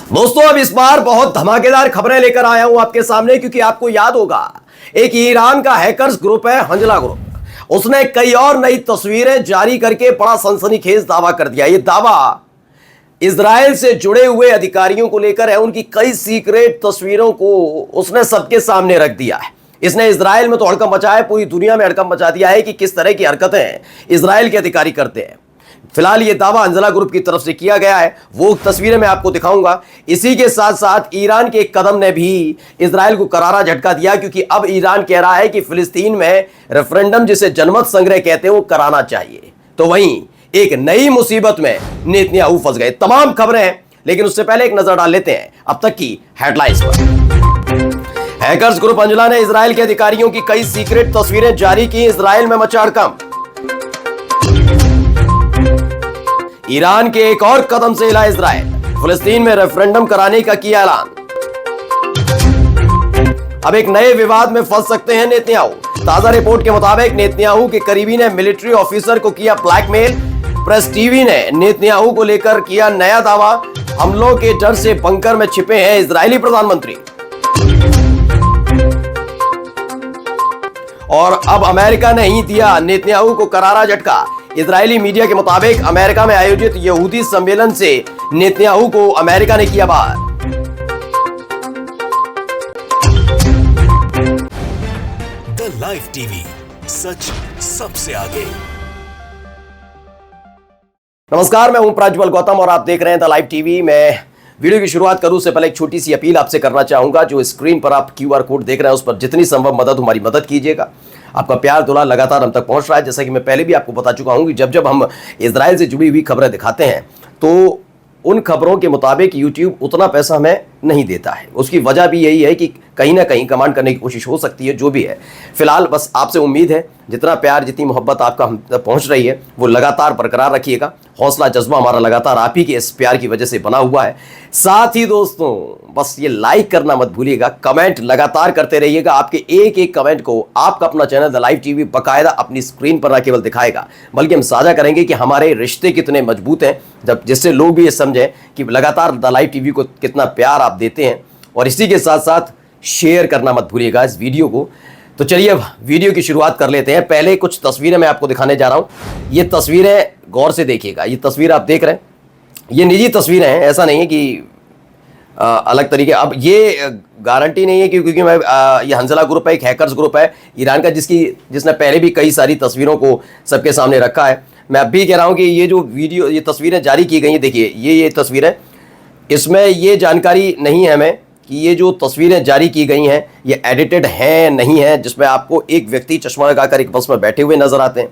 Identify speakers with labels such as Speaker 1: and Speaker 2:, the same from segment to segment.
Speaker 1: दोस्तों अब इस बार बहुत धमाकेदार खबरें लेकर आया हूं आपके सामने, क्योंकि आपको याद होगा एक ईरान का हैकर्स ग्रुप है हंजला ग्रुप। उसने कई और नई तस्वीरें जारी करके बड़ा सनसनीखेज दावा कर दिया। यह दावा इजराइल से जुड़े हुए अधिकारियों को लेकर है। उनकी कई सीक्रेट तस्वीरों को उसने सबके सामने रख दिया है। इसने इजराइल में तो हड़कंप मचा है, पूरी दुनिया में हड़कंप मचा दिया है कि किस तरह की हरकतें इजराइल के अधिकारी करते हैं। फिलहाल ये दावा हंजला ग्रुप की तरफ से किया गया है, वो तस्वीरें मैं आपको दिखाऊंगा। इसी के साथ साथ ईरान के एक कदम ने भी इजराइल को करारा झटका दिया, क्योंकि अब ईरान कह रहा है कि फिलिस्तीन में रेफरेंडम, जिसे जनमत संग्रह कहते हैं, वो कराना चाहिए। तो वहीं एक नई मुसीबत में नेतन्याहू फंस गए। तमाम खबरें हैं, लेकिन उससे पहले एक नजर डाल लेते हैं अब तक की हेडलाइंस पर। हैकर्स ग्रुप हंजला ने इजराइल के अधिकारियों की कई सीक्रेट तस्वीरें जारी की। इजराइल में मचा हड़कंप। ईरान के एक और कदम से हिला इजराइल, फिलिस्तीन में रेफरेंडम कराने का किया ऐलान। अब एक नए विवाद में फंस सकते हैं नेतन्याहू। ताजा रिपोर्ट के मुताबिक नेतन्याहू के करीबी ने मिलिट्री ऑफिसर को किया ब्लैकमेल। प्रेस टीवी ने नेतन्याहू को लेकर किया नया दावा। हमलों के डर से बंकर में छिपे हैं इजरायली प्रधानमंत्री। और अब अमेरिका ने ही दिया नेतन्याहू को करारा झटका। इजरायली मीडिया के मुताबिक अमेरिका में आयोजित यहूदी सम्मेलन से नेतन्याहू को अमेरिका ने किया बाहर।
Speaker 2: द लाइव टीवी, सच सबसे आगे।
Speaker 1: नमस्कार, मैं हूं प्रज्वल गौतम और आप देख रहे हैं द लाइव टीवी। मैं वीडियो की शुरुआत करूं उससे पहले एक छोटी सी अपील आपसे करना चाहूंगा। जो स्क्रीन पर आप क्यूआर कोड देख रहे हैं, उस पर जितनी संभव मदद, हमारी मदद कीजिएगा। आपका प्यार दुलार लगातार हम तक पहुंच रहा है। जैसा कि मैं पहले भी आपको बता चुका हूं कि जब जब हम इजराइल से जुड़ी हुई खबरें दिखाते हैं, तो उन खबरों के मुताबिक यूट्यूब उतना पैसा हमें नहीं देता है। उसकी वजह भी यही है कि कहीं ना कहीं कमांड करने की कोशिश हो सकती है। जो भी है, फिलहाल बस आपसे उम्मीद है जितना प्यार, जितनी मोहब्बत आपका हम तक पहुंच रही है, वो लगातार बरकरार रखिएगा। हौसला जज्बा हमारा लगातार आप ही के इस प्यार की वजह से बना हुआ है। साथ ही दोस्तों, बस ये लाइक करना मत भूलिएगा, कमेंट लगातार करते रहिएगा। आपके एक एक कमेंट को आपका अपना चैनल द लाइव टीवी बाकायदा अपनी स्क्रीन पर न केवल दिखाएगा, बल्कि हम साझा करेंगे कि हमारे रिश्ते कितने मजबूत हैं, जब जिससे लोग भी ये समझें कि लगातार द लाइव टीवी को कितना प्यार आप देते हैं। और इसी के साथ साथ शेयर करना मत भूलिएगा इस वीडियो को। तो चलिए अब वीडियो की शुरुआत कर लेते हैं। पहले कुछ तस्वीरें मैं आपको दिखाने जा रहा हूं। ये तस्वीरें गौर से देखिएगा। ये तस्वीर आप देख रहे हैं, ये निजी तस्वीरें हैं, ऐसा नहीं है कि अलग तरीके। अब ये गारंटी नहीं है क्योंकि मैं ये हंजला ग्रुप है, एक हैकर्स ग्रुप है ईरान का, जिसने पहले भी कई सारी तस्वीरों को सबके सामने रखा है। मैं अब भी कह रहा हूं कि ये जो वीडियो, ये तस्वीरें जारी की गई हैं, देखिए ये तस्वीरें, इसमें ये जानकारी नहीं है हमें कि ये जो तस्वीरें जारी की गई हैं ये एडिटेड हैं नहीं है। जिसमें आपको एक व्यक्ति चश्मा लगाकर एक बस में बैठे हुए नजर आते हैं।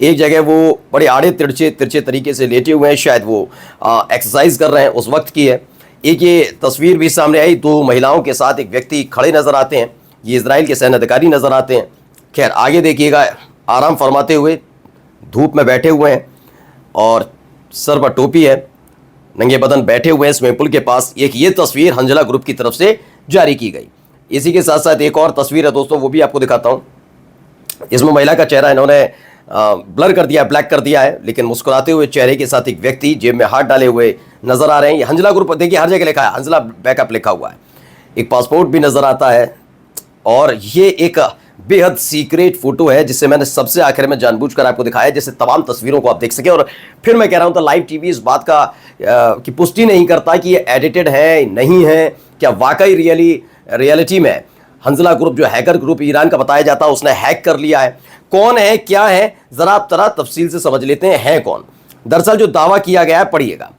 Speaker 1: एक जगह वो बड़े आड़े तिरछे तरीके से लेटे हुए हैं, शायद वो एक्सरसाइज कर रहे हैं, उस वक्त की है। एक ये तस्वीर भी सामने आई, दो महिलाओं के साथ एक व्यक्ति खड़े नजर आते हैं। ये इजराइल के सैन्य अधिकारी नजर आते हैं। खैर आगे देखिएगा, आराम फरमाते हुए धूप में बैठे हुए हैं और सर पर टोपी है, नंगे बदन बैठे हुए हैं स्विमिंग पूल के पास। एक ये तस्वीर हंजला ग्रुप की तरफ से जारी की गई। इसी के साथ साथ एक और तस्वीर है दोस्तों, वो भी आपको दिखाता हूँ। इसमें महिला का चेहरा इन्होंने ब्लर कर दिया, ब्लैक कर दिया है, लेकिन मुस्कुराते हुए चेहरे के साथ एक व्यक्ति जेब में हाथ डाले हुए नजर आ रहे हैं। ये हंजला ग्रुप, देखिए हर जगह लिखा है हंजला बैकअप लिखा हुआ है। एक पासपोर्ट भी नजर आता है और ये एक बेहद सीक्रेट फोटो है, जिसे मैंने सबसे आखिर में जानबूझकर आपको दिखाया, जैसे तमाम तस्वीरों को आप देख सके। और फिर मैं कह रहा हूं तो लाइव टीवी इस बात का की पुष्टि नहीं करता कि ये एडिटेड है नहीं है, क्या वाकई रियलिटी में हंजला ग्रुप, जो हैकर ग्रुप ईरान का बताया जाता है, उसने हैक कर लिया है। कौन है, क्या है, जरा आप तरह तफसील से समझ लेते हैं है कौन। दरअसल जो दावा किया गया है, पढ़िएगा,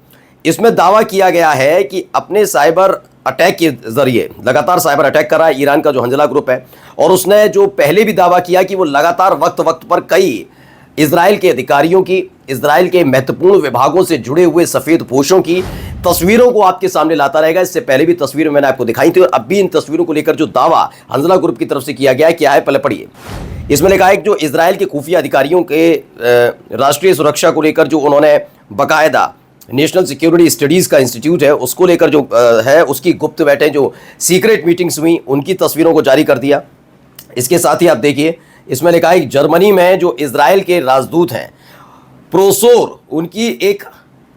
Speaker 1: इसमें दावा किया गया है कि अपने साइबर अटैक के जरिए लगातार साइबर अटैक कर रहा है ईरान का जो हंजला ग्रुप है। और उसने जो पहले भी दावा किया कि वो लगातार वक्त वक्त पर कई इजराइल के अधिकारियों की, इजराइल के महत्वपूर्ण विभागों से जुड़े हुए सफेद पोशों की तस्वीरों को आपके सामने लाता रहेगा। इससे पहले भी तस्वीरें मैंने आपको दिखाई थी और अब भी इन तस्वीरों को लेकर जो दावा हंजला ग्रुप की तरफ से किया गया है, क्या है, पहले पढ़िए। इसमें लिखा है कि जो इजराइल के खुफिया अधिकारियों के राष्ट्रीय सुरक्षा को लेकर जो उन्होंने बाकायदा नेशनल सिक्योरिटी स्टडीज़ का इंस्टीट्यूट है, उसको लेकर जो है, उसकी गुप्त बैठकें, जो सीक्रेट मीटिंग्स हुई, उनकी तस्वीरों को जारी कर दिया। इसके साथ ही आप देखिए, इसमें लिखा है कि जर्मनी में जो इजराइल के राजदूत हैं प्रोसोर, उनकी एक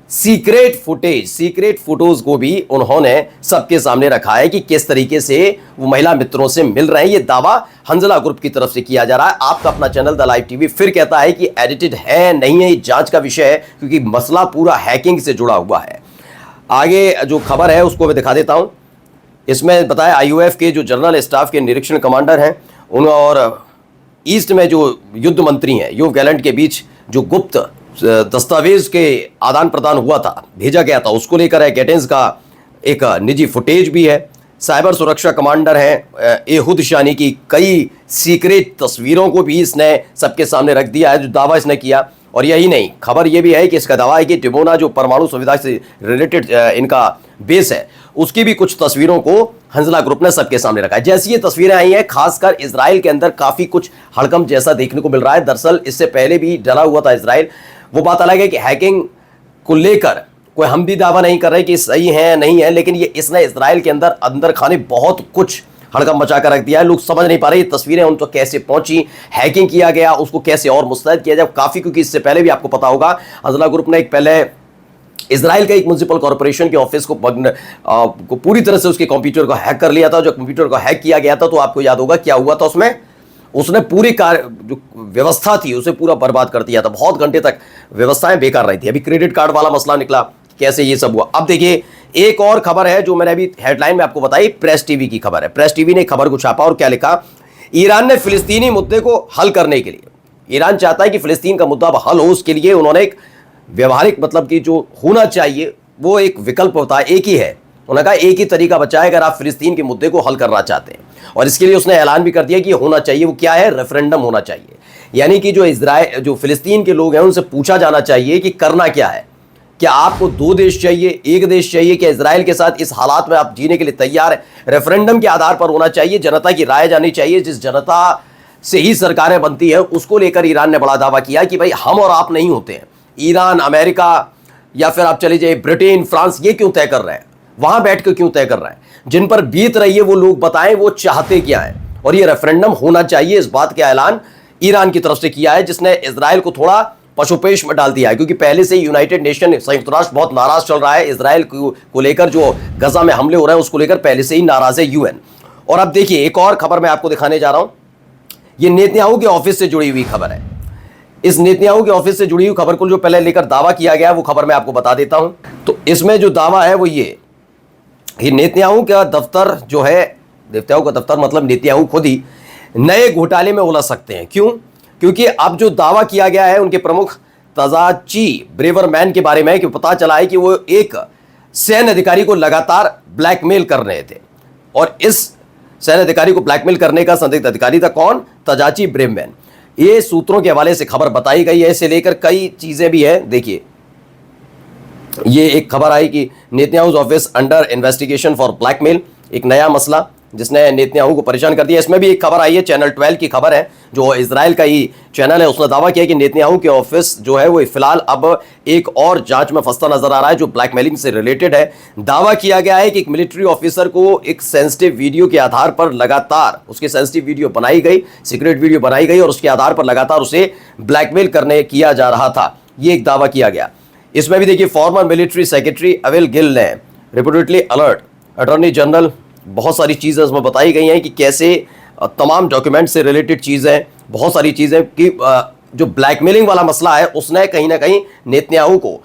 Speaker 1: सीक्रेट फोटोज को भी उन्होंने सबके सामने रखा है कि किस तरीके से वो महिला मित्रों से मिल रहे हैं। ये दावा हंजला ग्रुप की तरफ से किया जा रहा है। आपका अपना चैनल द लाइव टीवी फिर कहता है कि एडिटेड है, नहीं है, ये जांच का विषय है, क्योंकि मसला पूरा हैकिंग से जुड़ा हुआ है। आगे जो खबर है उसको मैं दिखा देता हूं। इसमें बताया IOF के जो जनरल स्टाफ के निरीक्षण कमांडर हैं उन और ईस्ट में जो युद्ध मंत्री हैं यूव गैलेंट के बीच जो गुप्त दस्तावेज के आदान प्रदान हुआ था, भेजा गया था, उसको लेकर है गेटेंस का एक निजी फुटेज भी है। साइबर सुरक्षा कमांडर हैं एहुद शानी की कई सीक्रेट तस्वीरों को भी इसने सबके सामने रख दिया है, जो दावा इसने किया। और यही नहीं, खबर यह भी है कि इसका दावा है कि डिमोना जो परमाणु सुविधा से रिलेटेड इनका बेस है, उसकी भी कुछ तस्वीरों को हंजला ग्रुप ने सबके सामने रखा है। जैसी ये तस्वीरें आई हैं, खासकर इजराइल के अंदर काफी कुछ हड़कंप जैसा देखने को मिल रहा है। दरअसल इससे पहले भी डरा हुआ था इजराइल। वो बात अलग है कि हैकिंग को लेकर कोई हम भी दावा नहीं कर रहे कि सही है नहीं है, लेकिन ये इसने इजराइल के अंदर खाने बहुत कुछ हड़कंप मचा कर रख दिया है। लोग समझ नहीं पा रहे ये तस्वीरें उन तो कैसे पहुंची, हैकिंग किया गया, उसको कैसे और मुस्तैद किया जाए काफी, क्योंकि इससे पहले भी आपको पता होगा हंजला ग्रुप ने एक पहले इजराइल का एक म्युनिसिपल कॉर्पोरेशन के ऑफिस को पूरी तरह से उसके कंप्यूटर को हैक कर लिया था। जो कंप्यूटर को हैक किया गया था तो आपको याद होगा क्या हुआ था उसमें, उसने पूरी जो व्यवस्था थी उसे पूरा बर्बाद कर दिया था। बहुत घंटे तक व्यवस्थाएं बेकार रही थी। अभी क्रेडिट कार्ड वाला मसला निकला, कैसे ये सब हुआ। अब देखिए एक और खबर है जो मैंने अभी हेडलाइन में आपको बताई, प्रेस टीवी की खबर है। प्रेस टीवी ने खबर को छापा और क्या लिखा, ईरान ने फिलिस्तीनी मुद्दे को हल करने के लिए, ईरान चाहता है कि फिलिस्तीन का मुद्दा हल हो, उसके लिए उन्होंने एक व्यवहारिक मतलब कि जो होना चाहिए वो एक विकल्प होता है, एक ही है। उन्होंने कहा एक ही तरीका बचा है अगर आप फिलिस्तीन के मुद्दे को हल करना चाहते हैं, और इसके लिए उसने ऐलान भी कर दिया कि होना चाहिए। वो क्या है, रेफरेंडम होना चाहिए। यानी कि जो फिलिस्तीन के लोग हैं उनसे पूछा जाना चाहिए कि करना क्या है, क्या आपको 2 देश चाहिए, 1 देश चाहिए, क्या इजराइल के साथ इस हालात में आप जीने के लिए तैयार है। रेफरेंडम के आधार पर होना चाहिए, जनता की राय जानी चाहिए। जिस जनता से ही सरकारें बनती है उसको लेकर ईरान ने बड़ा दावा किया कि भाई हम और आप नहीं होते हैं, ईरान, अमेरिका या फिर आप चले जाइए ब्रिटेन, फ्रांस, ये क्यों तय कर रहे हैं, वहां बैठ के क्यों तय कर रहे हैं। जिन पर बीत रही है वो लोग बताएं वो चाहते क्या है, और ये रेफरेंडम होना चाहिए। इस बात का ऐलान ईरान की तरफ से किया है, जिसने इजराइल को थोड़ा पशुपेश में डाल दिया है, क्योंकि पहले से यूनाइटेड नेशन, संयुक्त राष्ट्र बहुत नाराज चल रहा है इजराइल को लेकर। जो गजा में हमले हो रहे हैं उसको लेकर पहले से ही नाराज है यूएन। और अब देखिए एक और खबर मैं आपको दिखाने जा रहा हूं, ये नेतन्याहू के ऑफिस से जुड़ी हुई खबर है। इस नेतन्याहू के ऑफिस से जुड़ी हुई खबर को जो पहले लेकर दावा किया गया वो खबर मैं आपको बता देता हूं। तो इसमें जो दावा है वो ये नेतन्याहू का दफ्तर जो है, नेतन्याहू का दफ्तर मतलब नेतन्याहू खुद ही नए घोटाले में उलझ सकते हैं। क्यों? क्योंकि अब जो दावा किया गया है उनके प्रमुख तजाची ब्रेवरमैन के बारे में कि पता चला है कि वो एक सैन्य अधिकारी को लगातार ब्लैकमेल कर रहे थे, और इस सैन्य अधिकारी को ब्लैकमेल करने का संदिग्ध अधिकारी था कौन, तजाची ब्रेवरमैन। ये सूत्रों के हवाले से खबर बताई गई है, इसे लेकर कई चीजें भी हैं। देखिए ये एक खबर आई कि Netanyahu's office under investigation for blackmail, एक नया मसला जिसने नेतन्याहू को परेशान कर दिया। इसमें भी एक खबर आई है, चैनल 12 की खबर है, जो इजराइल का ही चैनल है। उसने दावा किया कि नेतन्याहू के ऑफिस जो है वो फिलहाल अब एक और जांच में फंसता नजर आ रहा है जो ब्लैकमेलिंग से रिलेटेड है। दावा किया गया है कि एक मिलिट्री ऑफिसर को एक सेंसिटिव वीडियो के आधार पर लगातार उसकी सेंसिटिव वीडियो बनाई गई, सीक्रेट वीडियो बनाई गई, और उसके आधार पर लगातार उसे ब्लैकमेल करने किया जा रहा था, ये एक दावा किया गया। इसमें भी देखिए farmer military secretary avail Gill ने रिपोर्टेडली अलर्ट अटॉर्नी जनरल, बहुत सारी चीज़ें इसमें बताई गई हैं कि कैसे तमाम डॉक्यूमेंट से रिलेटेड चीज़ें, बहुत सारी चीज़ें कि जो ब्लैकमेलिंग वाला मसला है उसने कहीं ना कहीं नेतन्याहू को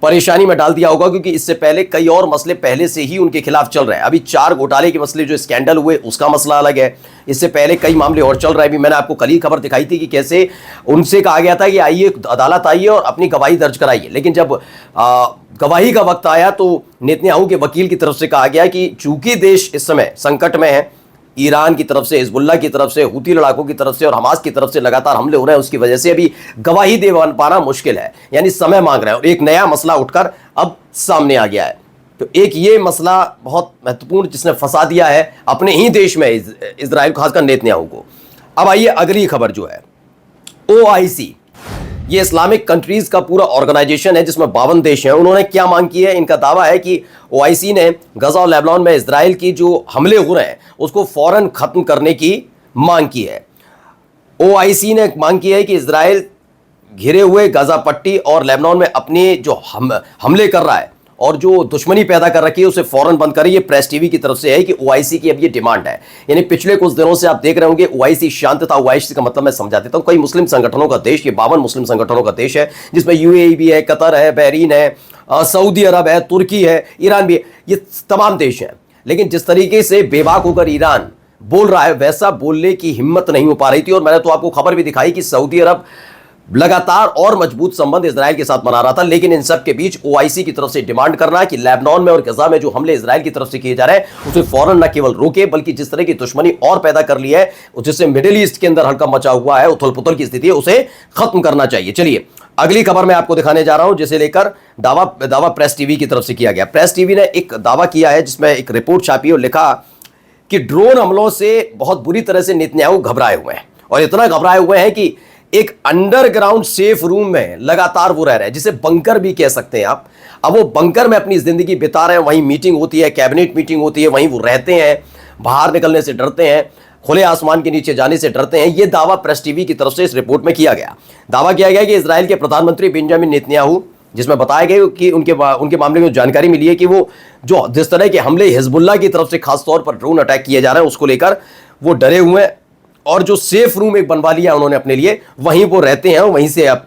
Speaker 1: परेशानी में डाल दिया होगा, क्योंकि इससे पहले कई और मसले पहले से ही उनके खिलाफ चल रहे हैं। अभी 4 घोटाले के मसले जो स्कैंडल हुए उसका मसला अलग है, इससे पहले कई मामले और चल रहे हैं। अभी मैंने आपको कल ही खबर दिखाई थी कि कैसे उनसे कहा गया था कि आइए अदालत आइए और अपनी गवाही दर्ज कराइए, लेकिन जब गवाही का वक्त आया तो नेतन्याहू के वकील की तरफ से कहा गया कि चूंकि देश इस समय संकट में है, ईरान की तरफ से, हिजबुल्लाह की तरफ से, हुती लड़ाकों की तरफ से और हमास की तरफ से लगातार हमले हो रहे हैं, उसकी वजह से अभी गवाही दे पाना मुश्किल है, यानी समय मांग रहे हैं। और एक नया मसला उठकर अब सामने आ गया है। तो एक ये मसला बहुत महत्वपूर्ण जिसने फंसा दिया है अपने ही देश में इजराइल, खासकर नेतन्याहू को। अब आइए अगली खबर जो है, OIC, ये इस्लामिक कंट्रीज का पूरा ऑर्गेनाइजेशन है जिसमें 52 देश हैं। उन्होंने क्या मांग की है? इनका दावा है कि OIC ने गजा और लेबनान में इजराइल की जो हमले हो रहे हैं उसको फौरन खत्म करने की मांग की है। OIC ने मांग की है कि इजराइल घिरे हुए गाजा पट्टी और लेबनान में अपने जो हमले कर रहा है और जो दुश्मनी पैदा कर रखी है उसे फौरन बंद करें। ये प्रेस टीवी की तरफ से है कि ओआईसी की अब ये डिमांड है। यानी पिछले कुछ दिनों से आप देख रहे होंगे ओआईसी शांत था। ओआईसी का मतलब मैं समझा देता हूं, कई मुस्लिम संगठनों का देश, ये 52 मुस्लिम संगठनों का देश है, जिसमें यूएई भी है, कतर है, बहरीन है, सऊदी अरब है, तुर्की है, ईरान भी है, ये तमाम देश हैं। लेकिन जिस तरीके से बेबाक होकर ईरान बोल रहा है वैसा बोलने की हिम्मत नहीं हो पा रही थी। और मैंने तो आपको खबर भी दिखाई कि सऊदी अरब लगातार और मजबूत संबंध इजराइल के साथ बना रहा था। लेकिन इन सब के बीच ओआईसी की तरफ से डिमांड करना है कि लेबनान में और गजा में जो हमले इजराइल की तरफ से किए जा रहे हैं उसे फौरन न केवल रोके, बल्कि जिस तरह की दुश्मनी और पैदा कर ली है, जिससे मिडिल ईस्ट के अंदर हल्का मचा हुआ है, उथल पुथल की स्थिति है, उसे खत्म करना चाहिए। चलिए अगली खबर मैं आपको दिखाने जा रहा हूं, जिसे लेकर दावा प्रेस टीवी की तरफ से किया गया। प्रेस टीवी ने एक दावा किया है जिसमें एक रिपोर्ट छापी और लिखा कि ड्रोन हमलों से बहुत बुरी तरह से नेतन्याहू घबराए हुए हैं, और इतना घबराए हुए हैं कि एक अंडरग्राउंड सेफ रूम में लगातार वो रह रहे हैं, जिसे बंकर भी कह सकते हैं आप। अब वो बंकर में अपनी जिंदगी बिता रहे हैं, वहीं मीटिंग होती है, कैबिनेट मीटिंग होती है, वहीं वो रहते हैं, बाहर निकलने से डरते हैं, खुले आसमान के नीचे जाने से डरते हैं। ये दावा प्रेस टीवी की तरफ से इस रिपोर्ट में किया गया। दावा किया गया कि इजराइल के प्रधानमंत्री बेंजामिन नेतन्याहू, जिसमें बताया गया कि उनके मामले में जानकारी मिली है कि वो जो जिस तरह के हमले हिजबुल्लाह की तरफ से खासतौर पर ड्रोन अटैक किए जा रहे हैं उसको लेकर वो डरे हुए हैं, और जो सेफ रूम एक बनवा लिया उन्होंने अपने लिए, वहीं वो रहते हैं, वहीं से अब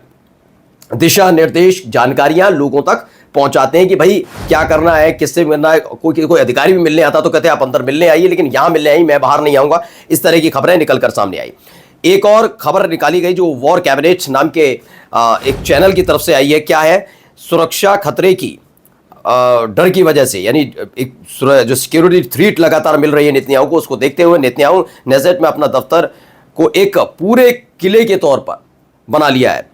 Speaker 1: दिशा निर्देश जानकारियां लोगों तक पहुंचाते हैं कि भाई क्या करना है, किससे मिलना है। कोई अधिकारी भी मिलने आता तो कहते हैं आप अंदर मिलने आइए, लेकिन यहां मिलने आई, मैं बाहर नहीं आऊंगा। इस तरह की खबरें निकलकर सामने आई। एक और खबर निकाली गई जो वॉर कैबिनेट नाम के एक चैनल की तरफ से आई है। क्या है? सुरक्षा खतरे की डर की वजह से, यानी एक जो सिक्योरिटी थ्रेट लगातार मिल रही है नेतन्याहू को, उसको देखते हुए नेतन्याहू नेजेट में अपना दफ्तर को एक पूरे किले के तौर पर बना लिया है।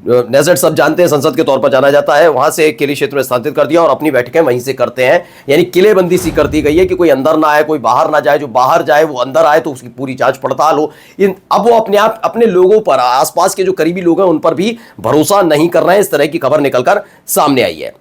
Speaker 1: नेजेट सब जानते हैं संसद के तौर पर जाना जाता है, वहां से किले क्षेत्र में स्थानांतरित कर दिया और अपनी बैठकें वहीं से करते हैं। यानी किलेबंदी सी कर दी गई है कि कोई अंदर ना आए, कोई बाहर ना जाए, जो बाहर जाए वो अंदर आए तो उसकी पूरी जांच पड़ताल हो। अब वो अपने आप अपने लोगों पर, आसपास के जो करीबी लोग हैं उन पर भी भरोसा नहीं कर रहे हैं। इस तरह की खबर निकलकर सामने आई है।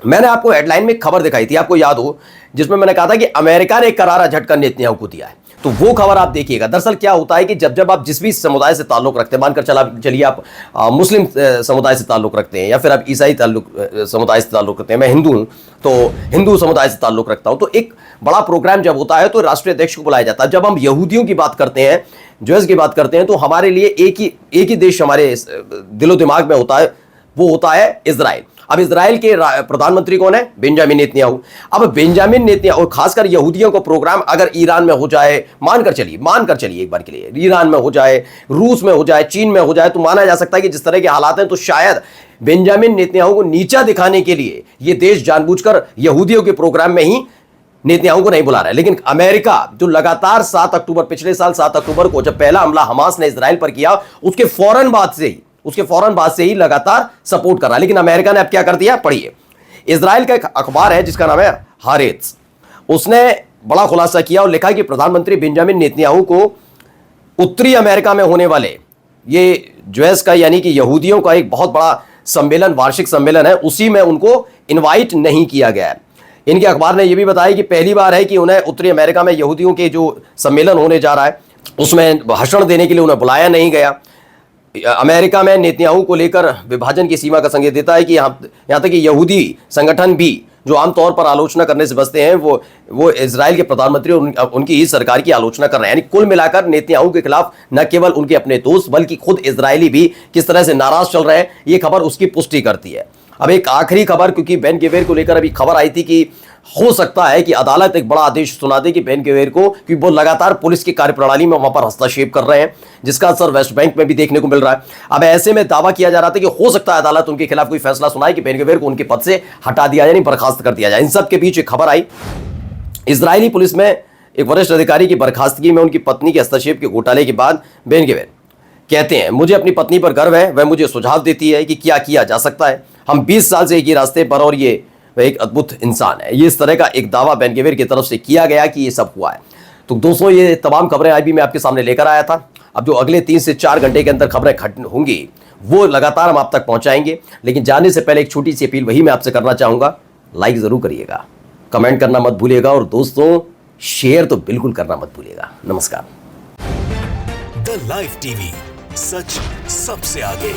Speaker 1: मैंने आपको हेडलाइन में खबर दिखाई थी, आपको याद हो, जिसमें मैंने कहा था कि अमेरिका ने एक करारा झटका नेतन्याहू को दिया है। तो वो खबर आप देखिएगा। दरअसल क्या होता है कि जब आप जिस भी समुदाय से ताल्लुक रखते हैं, मानकर चलिए आप मुस्लिम समुदाय से ताल्लुक रखते हैं, या फिर आप ईसाई समुदाय से ताल्लुक रखते हैं, मैं हिंदू हूं तो हिंदू समुदाय से ताल्लुक रखता हूं, तो एक बड़ा प्रोग्राम जब होता है तो राष्ट्रीय अध्यक्ष को बुलाया जाता है। जब हम यहूदियों की बात करते हैं, ज्यूज की बात करते हैं, तो हमारे लिए एक ही देश हमारे दिलो दिमाग में होता है, वो होता है इजराइल। अब इजराइल के प्रधानमंत्री कौन है? Benjamin Netanyahu. अब बेंजामिन नेतन्याहू, और खासकर यहूदियों को प्रोग्राम अगर ईरान में हो जाए, मानकर चलिए एक बार के लिए ईरान में हो जाए, रूस में हो जाए, चीन में हो जाए, तो माना जा सकता है कि जिस तरह के हालात हैं तो शायद बेंजामिन नेतन्याहू को नीचा दिखाने के लिए ये देश जानबूझकर यहूदियों के प्रोग्राम में ही नेतन्याहू को नहीं बुला रहा है। लेकिन अमेरिका जो लगातार पिछले साल 7 अक्टूबर को जब पहला हमला हमास ने इजराइल पर किया, उसके फौरन बाद से ही लगातार सपोर्ट कर रहा है। लेकिन अमेरिका ने अब क्या कर दिया, पढ़िए। इजराइल का एक अखबार है जिसका नाम है हारेट्स, उसने बड़ा खुलासा किया और लिखा कि प्रधानमंत्री बेंजामिन नेतन्याहू को उत्तरी अमेरिका में होने वाले ये ज्यूस का, यानी कि यहूदियों का एक बहुत बड़ा सम्मेलन, वार्षिक सम्मेलन है, उसी में उनको इन्वाइट नहीं किया गया है। इनके अखबार ने यह भी बताया कि पहली बार है कि उन्हें उत्तरी अमेरिका में यहूदियों के जो सम्मेलन होने जा रहा है उसमें भाषण देने के लिए उन्हें बुलाया नहीं गया। अमेरिका में नेतन्याहू को लेकर विभाजन की सीमा का संकेत देता है कि यहाँ तक कि यहूदी संगठन भी जो आमतौर पर आलोचना करने से बचते हैं, वो इजराइल के प्रधानमंत्री और उनकी ही सरकार की आलोचना कर रहे हैं। यानी कुल मिलाकर नेतन्याहू के खिलाफ न केवल उनके अपने दोस्त बल्कि खुद इजरायली भी किस तरह से नाराज चल रहे हैं, ये खबर उसकी पुष्टि करती है। अब एक आखिरी खबर, क्योंकि बेन गवीर को लेकर अभी खबर आई थी कि हो सकता है कि अदालत एक बड़ा आदेश सुना दे कि बेन गवीर को, क्योंकि वो लगातार पुलिस की कार्यप्रणाली में वहां पर हस्तक्षेप कर रहे हैं, जिसका असर वेस्ट बैंक में भी देखने को मिल रहा है। अब ऐसे में दावा किया जा रहा था कि हो सकता है अदालत उनके खिलाफ कोई फैसला सुनाए कि बेन गवीर को उनके पद से हटा दिया जाए, बर्खास्त कर दिया जाए। इन सब के बीच एक खबर आई, इजरायली पुलिस में एक वरिष्ठ अधिकारी की बर्खास्तगी में उनकी पत्नी के हस्तक्षेप के घोटाले के बाद बेन गवीर कहते हैं, मुझे अपनी पत्नी पर गर्व है, वह मुझे सुझाव देती है कि क्या किया जा सकता है। हम 20 साल से एक ही रास्ते पर, और ये वह एक अद्भुत इंसान है। ये इस तरह का एक दावा बेन गवीर की तरफ से किया गया कि ये सब हुआ है। तो दोस्तों, ये तमाम खबरें आज भी मैं आपके सामने लेकर आया था। अब जो अगले 3 से 4 घंटे के अंदर खबरें होंगी वो लगातार हम आप तक पहुंचाएंगे। लेकिन जाने से पहले एक छोटी सी अपील वही मैं आपसे करना चाहूंगा, लाइक जरूर करिएगा, कमेंट करना मत भूलिएगा, और दोस्तों शेयर तो बिल्कुल करना मत भूलिएगा। नमस्कार।
Speaker 2: द लाइव टीवी, सच सबसे आगे।